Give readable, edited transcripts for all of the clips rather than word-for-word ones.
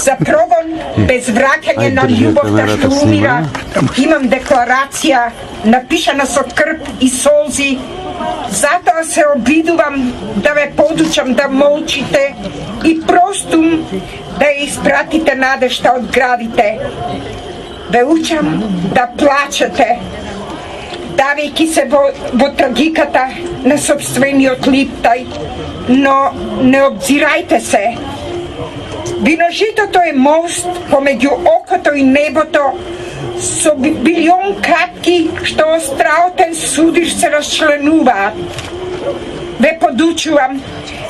za progon bez vraćanja na ljubovta što umira. Imam deklaracija napišana so krp i solzi. Zato se obiduvam da me podučam da molčite i prostum da je ispratite nade šta odgradite. Da učam da plaćate, davejki se bo tragikata na собствени отлипtaj, но не обзирайте се. Виножитото е мост помеѓу окото и небото со билион капки што остраотен судиш се расчленуваат. Ве подучувам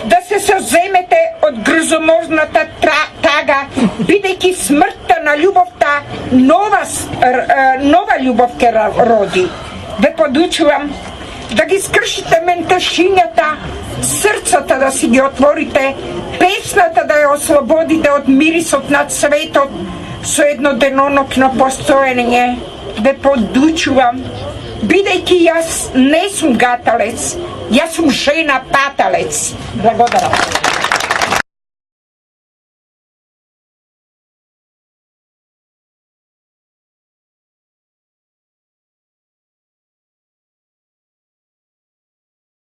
да се соземете од грзомозната тага, бидејќи смртта на љубовта нова љубов ке роди. Ве подучувам да ги скршите менташињата, срцата да си ги отворите, песната да ја ослободите од мирисот над светот со едно денонокно постоење. Ве подучувам, бидејќи јас не сум гаталец, јас сум жена паталец. Благодарам.